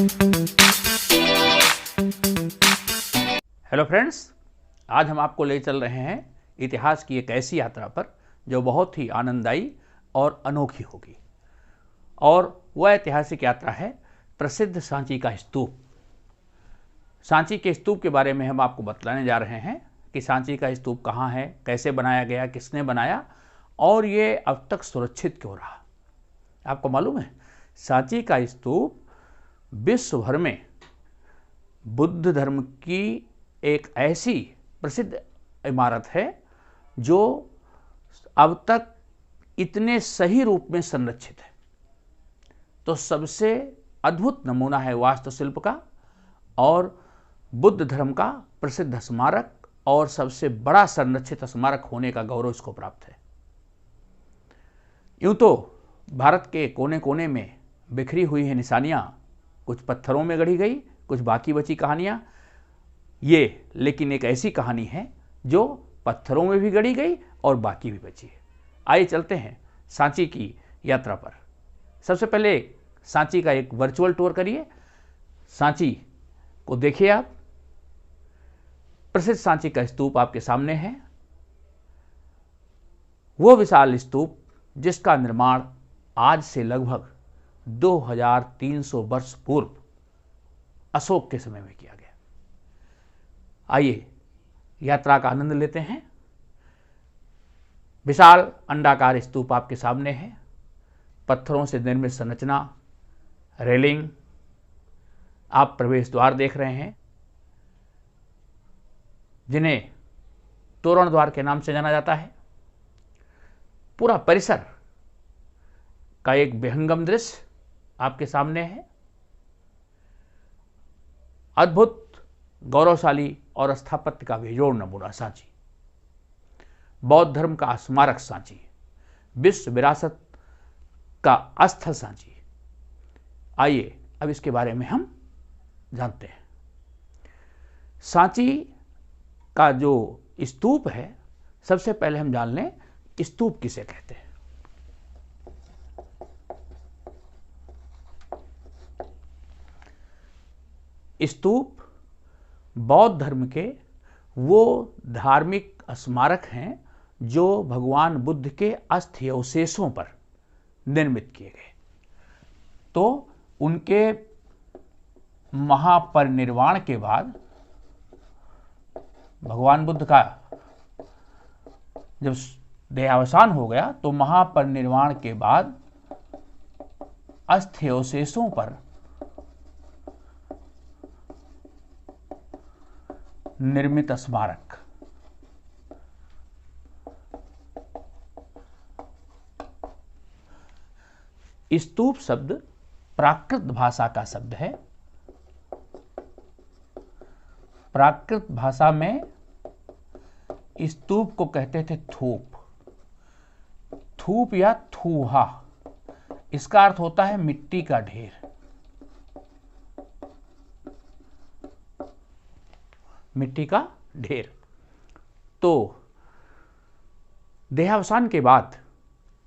Hello friends, आज हम आपको ले चल रहे हैं इतिहास की एक ऐसी यात्रा पर जो बहुत ही आनंददायी और अनोखी होगी। और वह ऐतिहासिक यात्रा है प्रसिद्ध सांची का स्तूप। सांची के स्तूप के बारे में हम आपको बतलाने जा रहे हैं कि सांची का स्तूप कहाँ है, कैसे बनाया गया, किसने बनाया और ये अब तक सुरक्षित क्यों रहा। आपको मालूम है, सांची का स्तूप विश्व भर में बुद्ध धर्म की एक ऐसी प्रसिद्ध इमारत है जो अब तक इतने सही रूप में संरक्षित है। तो सबसे अद्भुत नमूना है वास्तुशिल्प का और बुद्ध धर्म का प्रसिद्ध स्मारक और सबसे बड़ा संरक्षित स्मारक होने का गौरव इसको प्राप्त है। यूं तो भारत के कोने कोने में बिखरी हुई है निशानियां, कुछ पत्थरों में गढ़ी गई, कुछ बाकी बची कहानियां। ये लेकिन एक ऐसी कहानी है जो पत्थरों में भी गढ़ी गई और बाकी भी बची है। आइए चलते हैं सांची की यात्रा पर। सबसे पहले सांची का एक वर्चुअल टूर करिए। सांची को देखिए आप। प्रसिद्ध सांची का स्तूप आपके सामने है। वो विशाल स्तूप जिसका निर्माण आज से लगभग 2300 वर्ष पूर्व अशोक के समय में किया गया। आइए यात्रा का आनंद लेते हैं। विशाल अंडाकार स्तूप आपके सामने है। पत्थरों से निर्मित संरचना, रेलिंग, आप प्रवेश द्वार देख रहे हैं जिन्हें तोरण द्वार के नाम से जाना जाता है। पूरा परिसर का एक विहंगम दृश्य आपके सामने है। अद्भुत, गौरवशाली और स्थापत्य का बेजोड़ नमूना सांची। बौद्ध धर्म का स्मारक सांची, विश्व विरासत का स्थल सांची। आइए अब इसके बारे में हम जानते हैं। सांची का जो स्तूप है, सबसे पहले हम जान लें स्तूप किसे कहते हैं। स्तूप बौद्ध धर्म के वो धार्मिक स्मारक हैं जो भगवान बुद्ध के अस्थि अवशेषों पर निर्मित किए गए। तो उनके महापरिनिर्वाण के बाद भगवान बुद्ध का जब देहावसान हो गया तो महापरिनिर्वाण के बाद अस्थि अवशेषों पर निर्मित स्मारक। स्तूप शब्द प्राकृत भाषा का शब्द है। प्राकृत भाषा में स्तूप को कहते थे थूप। थूप या थूहा, इसका अर्थ होता है मिट्टी का ढेर। मिट्टी का ढेर। तो देहावसान के बाद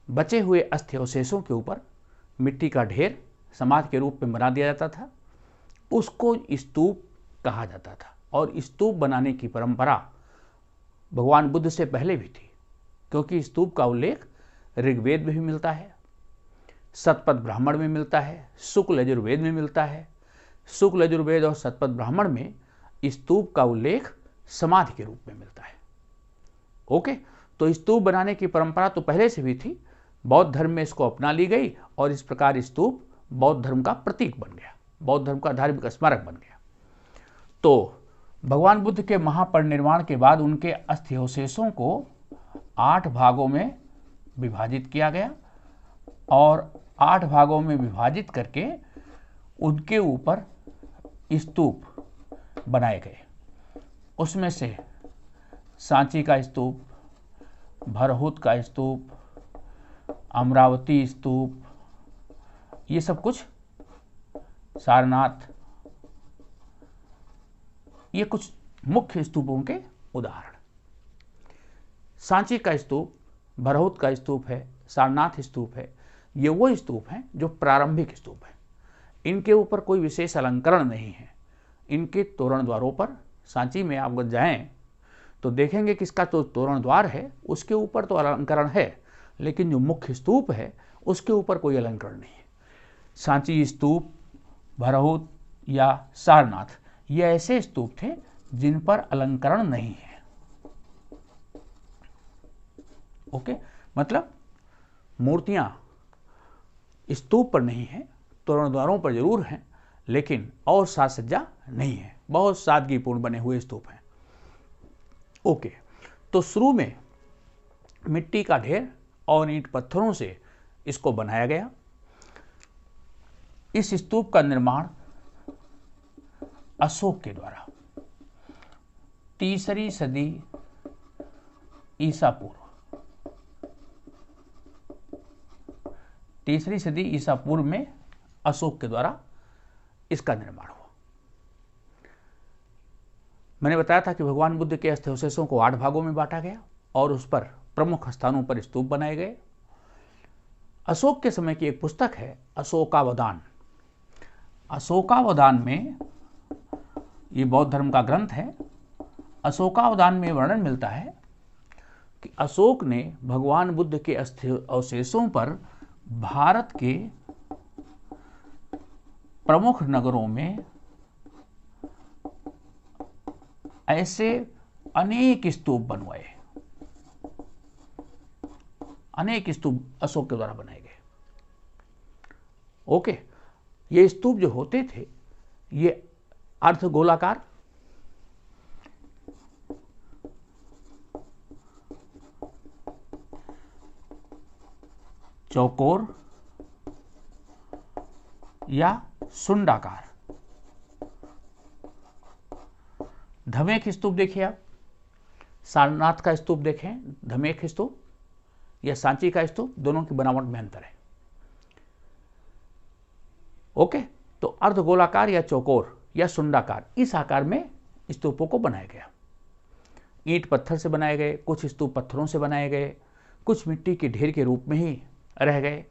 बचे हुए अस्थि अवशेषों के ऊपर मिट्टी का ढेर समाधि के रूप में बना दिया जाता था। उसको स्तूप कहा जाता था। और स्तूप बनाने की परंपरा भगवान बुद्ध से पहले भी थी, क्योंकि स्तूप का उल्लेख ऋग्वेद में भी मिलता है, शतपथ ब्राह्मण में मिलता है, शुक्ल यजुर्वेद में मिलता है। शुक्ल यजुर्वेद और शतपथ ब्राह्मण में स्तूप का उल्लेख समाधि के रूप में मिलता है। ओके, तो स्तूप बनाने की परंपरा तो पहले से भी थी। बौद्ध धर्म में इसको अपना ली गई और इस प्रकार स्तूप बौद्ध धर्म का प्रतीक बन गया, बौद्ध धर्म का धार्मिक स्मारक बन गया। तो भगवान बुद्ध के महापरिनिर्वाण के बाद उनके अस्थि अवशेषों को 8 भागों में विभाजित किया गया और 8 भागों में विभाजित करके उनके ऊपर स्तूप बनाए गए। उसमें से सांची का स्तूप, भरहुत का स्तूप, अमरावती स्तूप, ये सब कुछ, सारनाथ, ये कुछ मुख्य स्तूपों के उदाहरण। सांची का स्तूप, भरहुत का स्तूप है, सारनाथ स्तूप है, ये वो स्तूप हैं जो प्रारंभिक स्तूप हैं। इनके ऊपर कोई विशेष अलंकरण नहीं है। इनके तोरण द्वारों पर सांची में आप जाएं तो देखेंगे कि इसका जो तोरण द्वार है उसके ऊपर तो अलंकरण है, लेकिन जो मुख्य स्तूप है उसके ऊपर कोई अलंकरण नहीं है। सांची स्तूप, भरहुत या सारनाथ ये ऐसे स्तूप थे जिन पर अलंकरण नहीं है। ओके, मतलब मूर्तियां स्तूप पर नहीं है, तोरण द्वारों पर जरूर हैं, लेकिन और साज सज्जा नहीं है, बहुत सादगीपूर्ण बने हुए स्तूप हैं। ओके, तो शुरू में मिट्टी का ढेर और ईंट पत्थरों से इसको बनाया गया। इस स्तूप का निर्माण अशोक के द्वारा 3री सदी ईसा पूर्व 3री सदी ईसा पूर्व में अशोक के द्वारा इसका निर्माण हुआ। मैंने बताया था कि भगवान बुद्ध के अस्थ्यवशेषों को 8 भागों में बांटा गया और उस पर प्रमुख स्थानों पर स्तूप बनाए गए। अशोक के समय की एक पुस्तक है अशोकावदान। अशोकावदान में, ये बौद्ध धर्म का ग्रंथ है, अशोकावदान में वर्णन मिलता है कि अशोक ने भगवान बुद्ध के अवशेषों पर भारत के प्रमुख नगरों में ऐसे अनेक स्तूप बनवाए। अनेक स्तूप अशोक के द्वारा बनाए गए। ओके, ये स्तूप जो होते थे ये अर्धगोलाकार, चौकोर या सुंडाकार। धमेख स्तूप देखिए आप, सारनाथ का स्तूप देखें, धमेख स्तूप या सांची का स्तूप, दोनों की बनावट में अंतर है। ओके, तो अर्धगोलाकार या चौकोर या सुंडाकार, इस आकार में स्तूपों को बनाया गया। ईंट पत्थर से बनाए गए, कुछ स्तूप पत्थरों से बनाए गए, कुछ मिट्टी के ढेर के रूप में ही रह गए।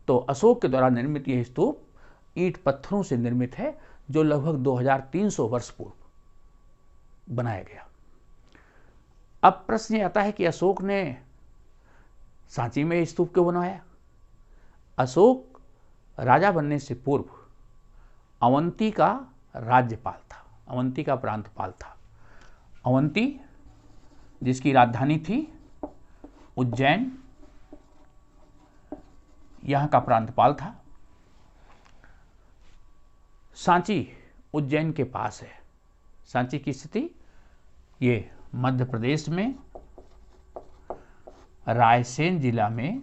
तो अशोक के द्वारा निर्मित यह स्तूप ईंट पत्थरों से निर्मित है, जो लगभग 2300 वर्ष पूर्व बनाया गया। अब प्रश्न ये आता है कि अशोक ने सांची में स्तूप क्यों बनवाया? अशोक राजा बनने से पूर्व अवंती का राज्यपाल था, अवंती का प्रांतपाल था। अवंती जिसकी राजधानी थी उज्जैन, यहाँ का प्रांतपाल था। सांची उज्जैन के पास है। सांची की स्थिति ये मध्य प्रदेश में रायसेन जिला में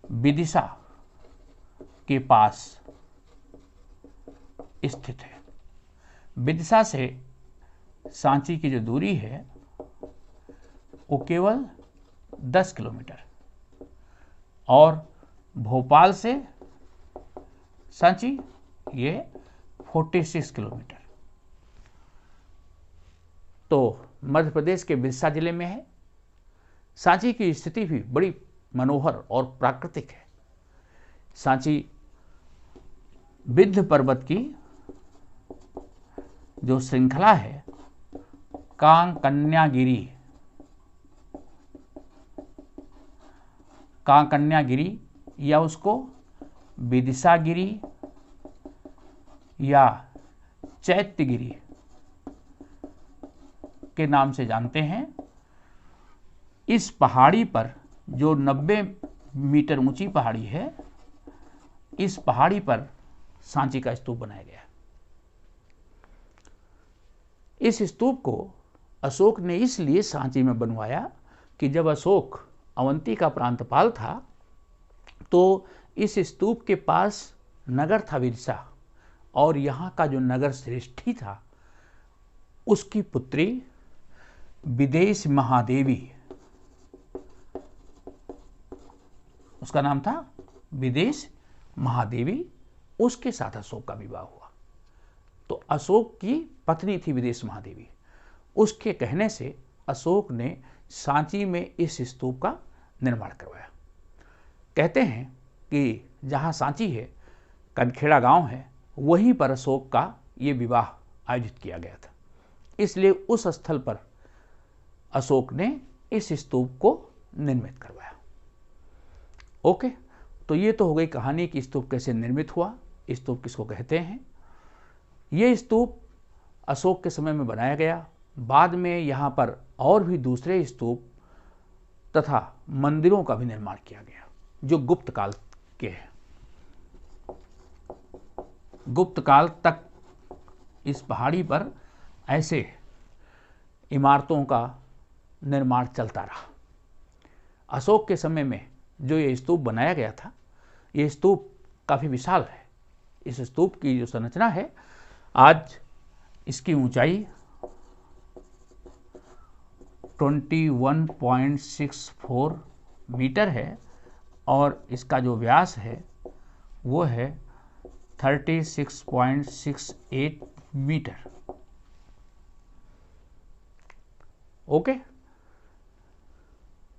विदिशा के पास स्थित है। विदिशा से सांची की जो दूरी है वो केवल 10 किलोमीटर, और भोपाल से सांची ये 46 किलोमीटर। तो मध्य प्रदेश के विदिशा जिले में है। सांची की स्थिति भी बड़ी मनोहर और प्राकृतिक है। सांची विंध्य पर्वत की जो श्रृंखला है, कांकन्यागिरी या उसको विदिशागिरी या चैत्यगिरी के नाम से जानते हैं। इस पहाड़ी पर जो 90 मीटर ऊंची पहाड़ी है, इस पहाड़ी पर सांची का स्तूप बनाया गया। इस स्तूप को अशोक ने इसलिए सांची में बनवाया कि जब अशोक अवंती का प्रांतपाल था तो इस स्तूप के पास नगर था विदिशा, और यहाँ का जो नगर श्रेष्ठी था उसकी पुत्री विदेश महादेवी, उसका नाम था विदेश महादेवी, उसके साथ अशोक का विवाह हुआ। तो अशोक की पत्नी थी विदेश महादेवी। उसके कहने से अशोक ने सांची में इस स्तूप का निर्माण करवाया। कहते हैं कि जहाँ सांची है, कनखेड़ा गांव है, वहीं पर अशोक का ये विवाह आयोजित किया गया था। इसलिए उस स्थल पर अशोक ने इस स्तूप को निर्मित करवाया। ओके, तो ये तो हो गई कहानी कि स्तूप कैसे निर्मित हुआ, स्तूप किसको कहते हैं। ये स्तूप अशोक के समय में बनाया गया। बाद में यहाँ पर और भी दूसरे स्तूप तथा मंदिरों का भी निर्माण किया गया जो गुप्त काल के हैं। गुप्त काल तक इस पहाड़ी पर ऐसे इमारतों का निर्माण चलता रहा। अशोक के समय में जो ये स्तूप बनाया गया था, ये स्तूप काफ़ी विशाल है। इस स्तूप की जो संरचना है, आज इसकी ऊंचाई 21.64 मीटर है और इसका जो व्यास है वो है 36.68 मीटर। ओके,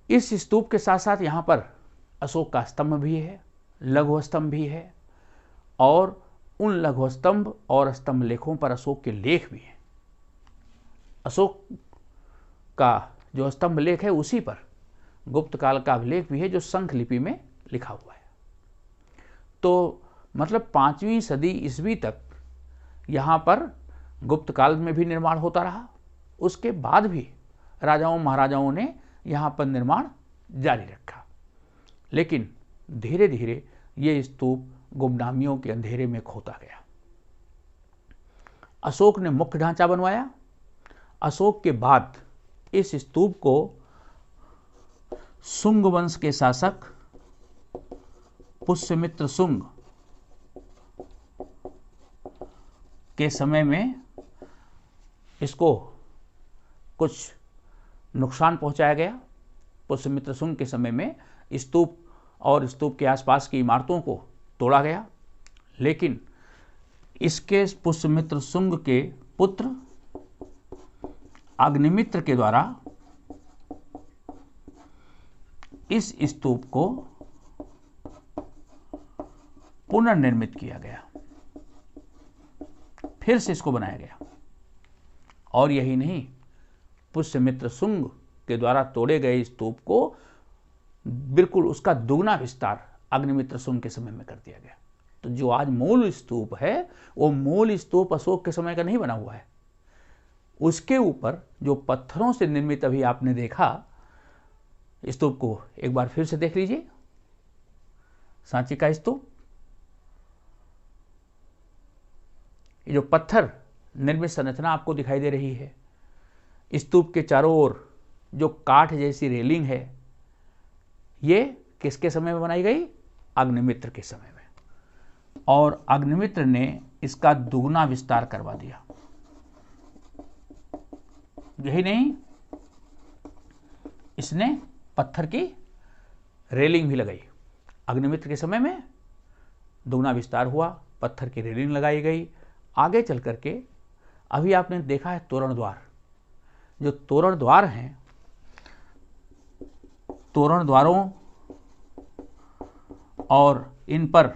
इस स्तूप के साथ साथ यहाँ पर अशोक का स्तंभ भी है, लघु स्तंभ भी है, और उन लघु स्तंभ और स्तंभ लेखों पर अशोक के लेख भी हैं। अशोक का जो स्तंभ लेख है उसी पर गुप्त काल का अभिलेख भी है जो शंख लिपि में लिखा हुआ है। तो मतलब 5वीं सदी ईस्वी तक यहाँ पर गुप्त काल में भी निर्माण होता रहा। उसके बाद भी राजाओं महाराजाओं ने यहाँ पर निर्माण जारी रखा, लेकिन धीरे धीरे ये स्तूप गुमनामियों के अंधेरे में खोता गया। अशोक ने मुख्य ढांचा बनवाया। अशोक के बाद इस स्तूप को शुंग वंश के शासक पुष्यमित्र शुंग के समय में इसको कुछ नुकसान पहुंचाया गया। पुष्यमित्र शुंग के समय में स्तूप और स्तूप के आसपास की इमारतों को तोड़ा गया, लेकिन इसके पुष्यमित्र शुंग के पुत्र अग्निमित्र के द्वारा इस स्तूप को पुनर्निर्मित किया गया, फिर से इसको बनाया गया। और यही नहीं, पुष्यमित्र शुंग के द्वारा तोड़े गए स्तूप को बिल्कुल उसका दुगना विस्तार अग्निमित्र शुंग के समय में कर दिया गया। तो जो आज मूल स्तूप है वो मूल स्तूप अशोक के समय का नहीं बना हुआ है। उसके ऊपर जो पत्थरों से निर्मित अभी आपने देखा स्तूप को एक बार फिर से देख लीजिए। सांची का स्तूप, ये जो पत्थर निर्मित संरचना आपको दिखाई दे रही है, स्तूप के चारों ओर जो काठ जैसी रेलिंग है, ये किसके समय में बनाई गई? अग्निमित्र के समय में। और अग्निमित्र ने इसका दुगना विस्तार करवा दिया। यही नहीं, इसने पत्थर की रेलिंग भी लगाई। अग्निमित्र के समय में दुगना विस्तार हुआ, पत्थर की रेलिंग लगाई गई। आगे चल करके अभी आपने देखा है तोरण द्वार। जो तोरण द्वार हैं, तोरण द्वारों और इन पर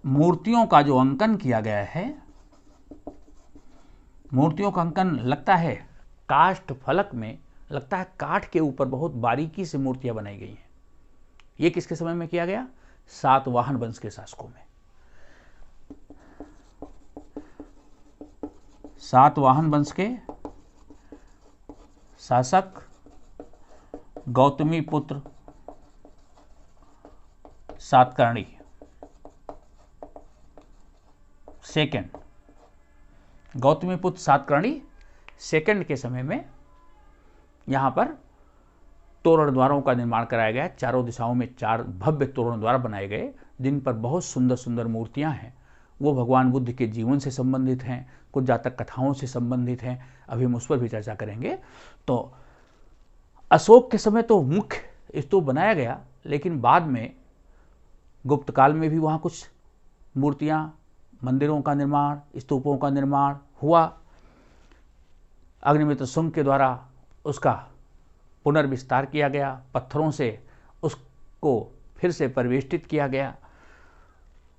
मूर्तियों का जो अंकन किया गया है, मूर्तियों का अंकन लगता है काष्ठ फलक में, लगता है काठ के ऊपर बहुत बारीकी से मूर्तियां बनाई गई हैं। ये किसके समय में किया गया? सातवाहन वंश के शासकों में। सातवाहन वंश के शासक गौतमी पुत्र सातकर्णी सेकंड, गौतमी पुत्र सातकर्णी सेकंड के समय में यहाँ पर तोरण द्वारों का निर्माण कराया गया। चारों दिशाओं में 4 भव्य तोरण द्वार बनाए गए, जिन पर बहुत सुंदर सुंदर मूर्तियां हैं। वो भगवान बुद्ध के जीवन से संबंधित हैं, कुछ जातक कथाओं से संबंधित हैं। अभी हम उस पर भी चर्चा करेंगे। तो अशोक के समय तो मुख्य स्तूप बनाया गया, लेकिन बाद में गुप्त काल में भी वहाँ कुछ मूर्तियाँ, मंदिरों का निर्माण, स्तूपों का निर्माण हुआ। अग्निमित्र शुंग के द्वारा उसका पुनर्विस्तार किया गया, पत्थरों से उसको फिर से परिवेष्टित किया गया।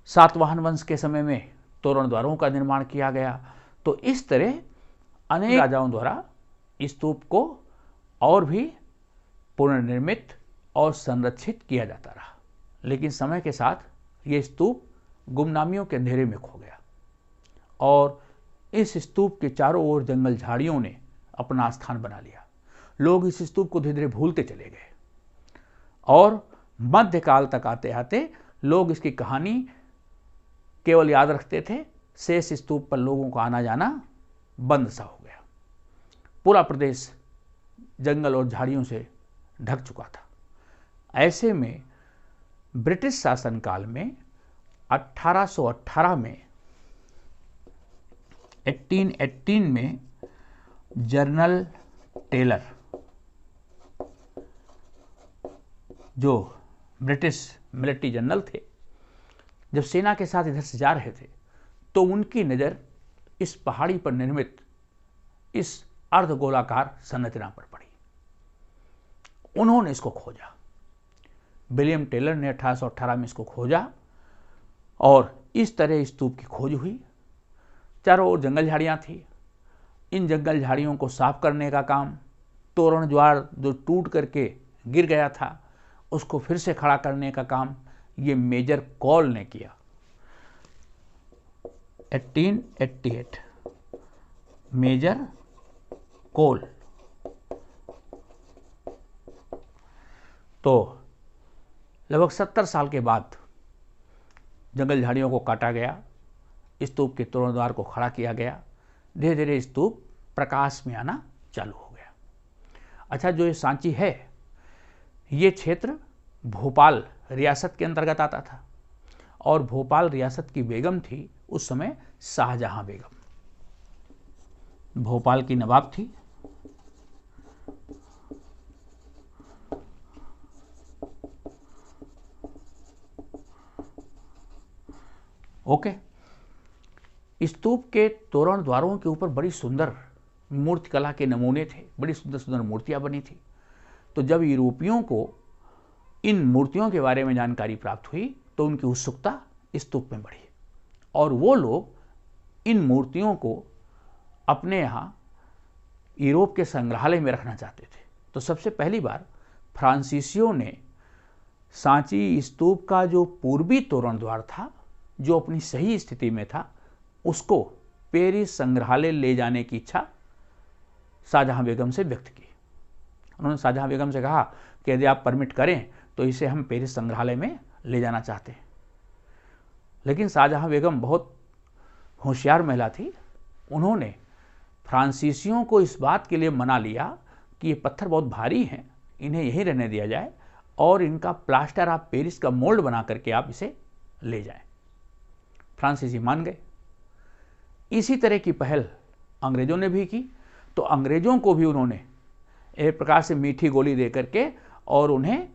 सातवाहन वंश के समय में तोरण द्वारों का निर्माण किया गया। तो इस तरह अनेक राजाओं द्वारा स्तूप को और भी पुनर्निर्मित और संरक्षित किया जाता रहा, लेकिन समय के साथ ये स्तूप गुमनामियों के अंधेरे में खो गया और इस स्तूप के चारों ओर जंगल झाड़ियों ने अपना स्थान बना लिया। लोग इस स्तूप को धीरे धीरे भूलते चले गए और मध्यकाल तक आते आते लोग इसकी कहानी केवल याद रखते थे। शेष स्तूप पर लोगों का आना जाना बंद सा हो गया। पूरा प्रदेश जंगल और झाड़ियों से ढक चुका था। ऐसे में ब्रिटिश शासनकाल में 1818 में 1818 में जनरल टेलर, जो ब्रिटिश मिलिट्री जनरल थे, जब सेना के साथ इधर से जा रहे थे तो उनकी नज़र इस पहाड़ी पर निर्मित इस अर्धगोलाकार संरचना पर पड़ी। उन्होंने इसको खोजा। विलियम टेलर ने 1818 में इसको खोजा और इस तरह स्तूप की खोज हुई। चारों ओर जंगल झाड़ियाँ थी। इन जंगल झाड़ियों को साफ करने का काम, तोरण द्वार जो टूट करके गिर गया था उसको फिर से खड़ा करने का काम ये मेजर कॉल ने किया। 1888 मेजर कोल। तो लगभग 70 साल के बाद जंगल झाड़ियों को काटा गया, स्तूप के तोरण द्वार को खड़ा किया गया। धीरे धीरे स्तूप प्रकाश में आना चालू हो गया। अच्छा, जो ये सांची है ये क्षेत्र भोपाल रियासत के अंतर्गत आता था और भोपाल रियासत की बेगम थी उस समय शाहजहां बेगम। भोपाल की नवाब थी। ओके। स्तूप के तोरण द्वारों के ऊपर बड़ी सुंदर मूर्तिकला के नमूने थे, बड़ी सुंदर सुंदर मूर्तियां बनी थी। तो जब यूरोपियों को इन मूर्तियों के बारे में जानकारी प्राप्त हुई तो उनकी उत्सुकता स्तूप में बढ़ी और वो लोग इन मूर्तियों को अपने यहाँ यूरोप के संग्रहालय में रखना चाहते थे। तो सबसे पहली बार फ्रांसीसियों ने सांची स्तूप का जो पूर्वी तोरण द्वार था, जो अपनी सही स्थिति में था, उसको पेरिस संग्रहालय ले जाने की इच्छा शाहजहां बेगम से व्यक्त की। उन्होंने शाहजहां बेगम से कहा कि यदि आप परमिट करें तो इसे हम पेरिस संग्रहालय में ले जाना चाहते हैं। लेकिन शाहजहां बेगम बहुत होशियार महिला थी। उन्होंने फ्रांसीसियों को इस बात के लिए मना लिया कि ये पत्थर बहुत भारी हैं, इन्हें यहीं रहने दिया जाए और इनका प्लास्टर ऑफ पेरिस का मोल्ड बना करके आप इसे ले जाएं। फ्रांसीसी मान गए। इसी तरह की पहल अंग्रेजों ने भी की। तो अंग्रेजों को भी उन्होंने एक प्रकार से मीठी गोली दे करके और उन्हें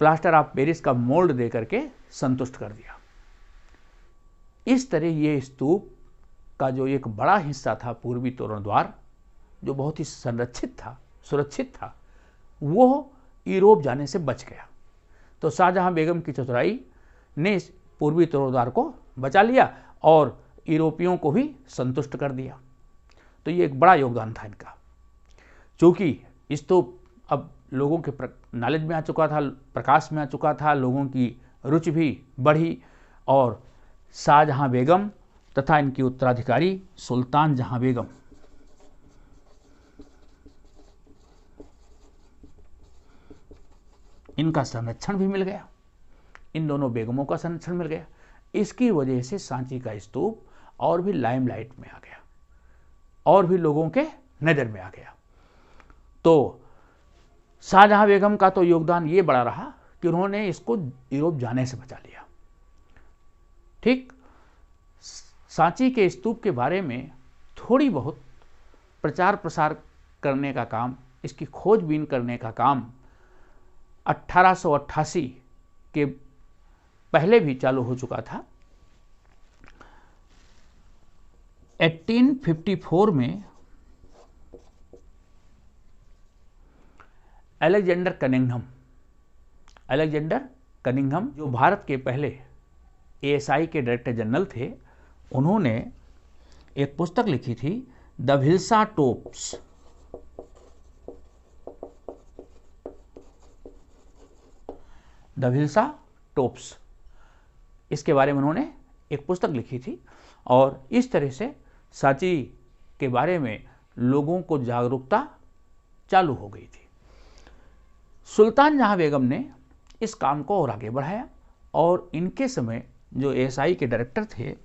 प्लास्टर ऑफ पेरिस का मोल्ड दे करके संतुष्ट कर दिया। इस तरह ये स्तूप का जो एक बड़ा हिस्सा था पूर्वी तोरण द्वार, जो बहुत ही संरक्षित था, सुरक्षित था, वो यूरोप जाने से बच गया। तो शाहजहां बेगम की चतुराई ने इस पूर्वी तोरण द्वार को बचा लिया और यूरोपियों को भी संतुष्ट कर दिया। तो ये एक बड़ा योगदान था इनका। चूँकि स्तूप अब लोगों के नॉलेज में आ चुका था, प्रकाश में आ चुका था, लोगों की रुचि भी बढ़ी और शाहजहां बेगम तथा इनकी उत्तराधिकारी सुल्तान जहां बेगम इनका संरक्षण भी मिल गया। इन दोनों बेगमों का संरक्षण मिल गया। इसकी वजह से सांची का स्तूप और भी लाइमलाइट में आ गया और भी लोगों के नज़र में आ गया। तो शाहजहां बेगम का तो योगदान ये बड़ा रहा कि उन्होंने इसको यूरोप जाने से बचा लिया। ठीक, सांची के स्तूप के बारे में थोड़ी बहुत प्रचार प्रसार करने का काम, इसकी खोजबीन करने का काम 1888 के पहले भी चालू हो चुका था। 1854 में अलेक्जेंडर कनिंघम, जो भारत के पहले एएसआई के डायरेक्टर जनरल थे, उन्होंने एक पुस्तक लिखी थी the Bhilsa topes. The Bhilsa topes, इसके बारे में उन्होंने एक पुस्तक लिखी थी और इस तरह से सांची के बारे में लोगों को जागरूकता चालू हो गई थी। सुल्तान जहां बेगम ने इस काम को और आगे बढ़ाया और इनके समय जो एएसआई के डायरेक्टर थे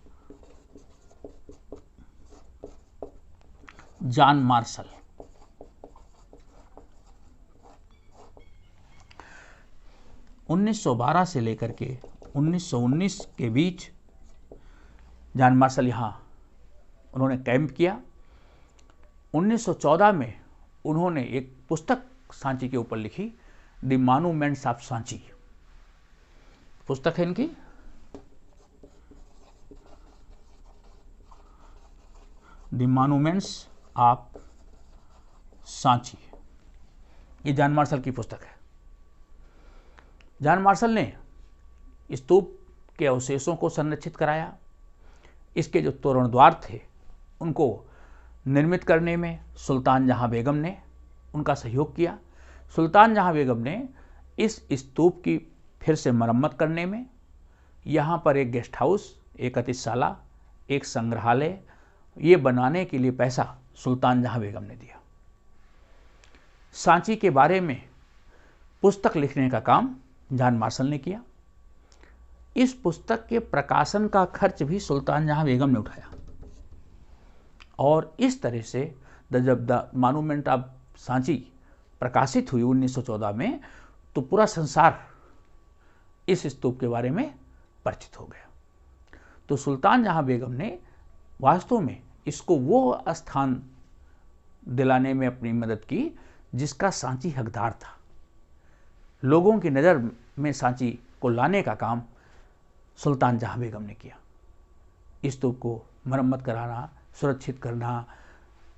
जॉन मार्शल, (1912) से लेकर के 1919 के बीच जॉन मार्शल यहाँ उन्होंने कैंप किया। 1914 में उन्होंने एक पुस्तक सांची के ऊपर लिखी, द मॉन्यूमेंट्स ऑफ सांची पुस्तक है इनकी। द मॉन्यूमेंट्स ऑफ सांची, ये जॉन मार्शल की पुस्तक है। जॉन मार्शल ने स्तूप के अवशेषों को संरक्षित कराया। इसके जो तोरण द्वार थे उनको निर्मित करने में सुल्तान जहां बेगम ने उनका सहयोग किया। सुल्तान जहां बेगम ने इस स्तूप की फिर से मरम्मत करने में यहाँ पर एक गेस्ट हाउस, एक अतिथिशाला, एक संग्रहालय, ये बनाने के लिए पैसा सुल्तान जहां बेगम ने दिया। सांची के बारे में पुस्तक लिखने का काम जॉन मार्शल ने किया। इस पुस्तक के प्रकाशन का खर्च भी सुल्तान जहां बेगम ने उठाया और इस तरह से जब द मॉन्यूमेंट ऑफ सांची प्रकाशित हुई 1914 में, तो पूरा संसार इस स्तूप के बारे में परिचित हो गया। तो सुल्तान जहां बेगम ने वास्तव में इसको वो स्थान दिलाने में अपनी मदद की जिसका सांची हकदार था। लोगों की नज़र में सांची को लाने का काम सुल्तान जहां बेगम ने किया। स्तूप को मरम्मत कराना, सुरक्षित करना,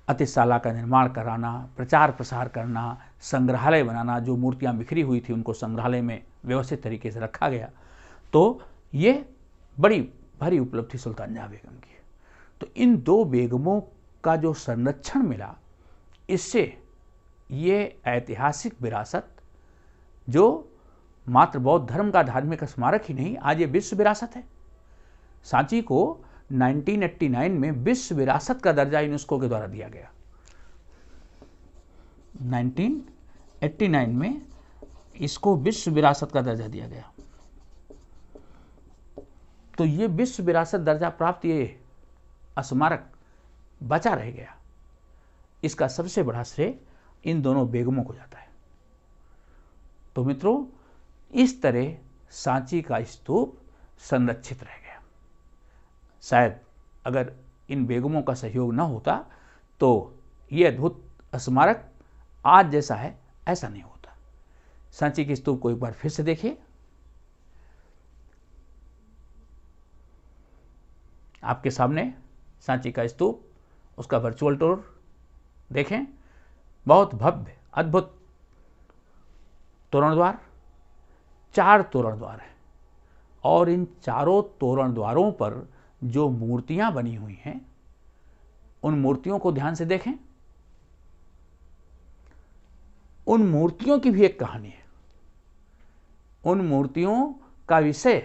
अतिथिशाला का निर्माण कराना, प्रचार प्रसार करना, संग्रहालय बनाना, जो मूर्तियां बिखरी हुई थी उनको संग्रहालय में व्यवस्थित तरीके से रखा गया। तो ये बड़ी भारी उपलब्धि सुल्तान जहां बेगम की। तो इन दो बेगमों का जो संरक्षण मिला, इससे ये ऐतिहासिक विरासत, जो मात्र बौद्ध धर्म का धार्मिक स्मारक ही नहीं, आज ये विश्व विरासत है। सांची को 1989 में विश्व विरासत का दर्जा यूनेस्को के द्वारा दिया गया। 1989 में इसको विश्व विरासत का दर्जा दिया गया। तो ये विश्व विरासत दर्जा प्राप्त ये स्मारक बचा रह गया, इसका सबसे बड़ा श्रेय इन दोनों बेगमों को जाता है। तो मित्रों, इस तरह सांची का स्तूप संरक्षित रह गया। शायद अगर इन बेगमों का सहयोग न होता तो ये अद्भुत स्मारक आज जैसा है ऐसा नहीं होता। सांची के स्तूप को एक बार फिर से देखिए। आपके सामने सांची का स्तूप, उसका वर्चुअल टूर देखें। बहुत भव्य अद्भुत तोरण द्वार, 4 तोरण द्वार हैं और इन चारों तोरण द्वारों पर जो मूर्तियां बनी हुई हैं, उन मूर्तियों को ध्यान से देखें। उन मूर्तियों की भी एक कहानी है। उन मूर्तियों का विषय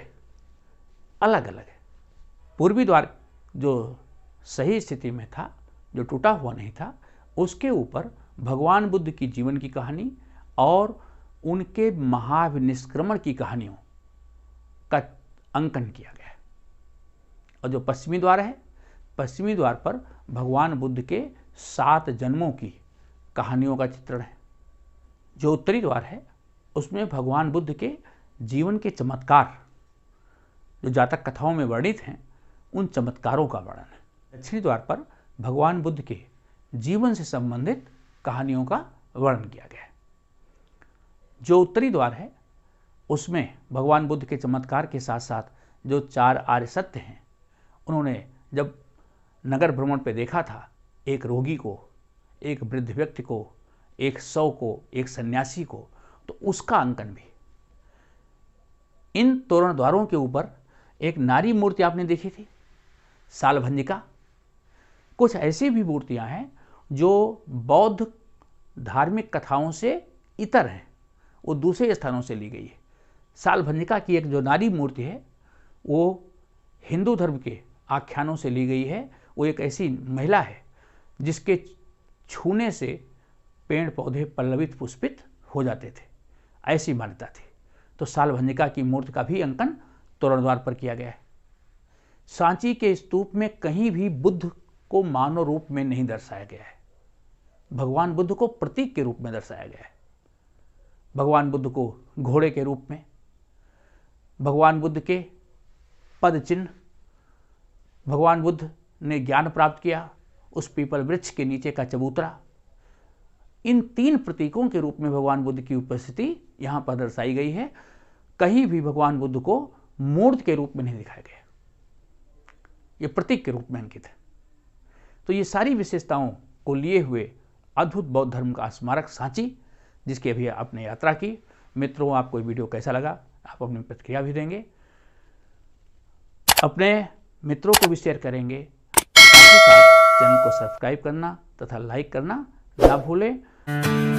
अलग अलग है। पूर्वी द्वार जो सही स्थिति में था, जो टूटा हुआ नहीं था, उसके ऊपर भगवान बुद्ध की जीवन की कहानी और उनके महाविनिष्क्रमण की कहानियों का अंकन किया गया है। और जो पश्चिमी द्वार है, पश्चिमी द्वार पर भगवान बुद्ध के 7 जन्मों की कहानियों का चित्रण है। जो उत्तरी द्वार है, उसमें भगवान बुद्ध के जीवन के चमत्कार, जो जातक कथाओं में वर्णित हैं, उन चमत्कारों का वर्णन है। दक्षिणी द्वार पर भगवान बुद्ध के जीवन से संबंधित कहानियों का वर्णन किया गया है। जो उत्तरी द्वार है, उसमें भगवान बुद्ध के चमत्कार के साथ साथ जो 4 आर्य सत्य हैं, उन्होंने जब नगर भ्रमण पे देखा था, एक रोगी को, एक वृद्ध व्यक्ति को, एक शव को, एक सन्यासी को, तो उसका अंकन भी। इन तोरण द्वारों के ऊपर एक नारी मूर्ति आपने देखी थी, सालभंजिका। कुछ ऐसी भी मूर्तियां हैं जो बौद्ध धार्मिक कथाओं से इतर हैं, वो दूसरे स्थानों से ली गई है। सालभंजिका की एक जो नारी मूर्ति है वो हिंदू धर्म के आख्यानों से ली गई है। वो एक ऐसी महिला है जिसके छूने से पेड़ पौधे पल्लवित पुष्पित हो जाते थे, ऐसी मान्यता थी। तो सालभंजिका की मूर्ति का भी अंकन तोरण द्वार पर किया गया है। सांची के स्तूप में कहीं भी बुद्ध को मानव रूप में नहीं दर्शाया गया है, भगवान बुद्ध को प्रतीक के रूप में दर्शाया गया है। भगवान बुद्ध को घोड़े के रूप में, भगवान बुद्ध के पद चिन्ह, भगवान बुद्ध ने ज्ञान प्राप्त किया उस पीपल वृक्ष के नीचे का चबूतरा, इन 3 प्रतीकों के रूप में भगवान बुद्ध की उपस्थिति यहां पर दर्शाई गई है। कहीं भी भगवान बुद्ध को मूर्त के रूप में नहीं दिखाया गया, ये प्रतीक के रूप में अंकित है। तो ये सारी विशेषताओं को लिए हुए अद्भुत बौद्ध धर्म का स्मारक सांची, जिसकी अभी आपने यात्रा की। मित्रों, आपको ये वीडियो कैसा लगा, आप अपनी प्रतिक्रिया भी देंगे, अपने मित्रों को भी शेयर करेंगे। साथ ही साथ चैनल को सब्सक्राइब करना तथा लाइक करना ना भूलें।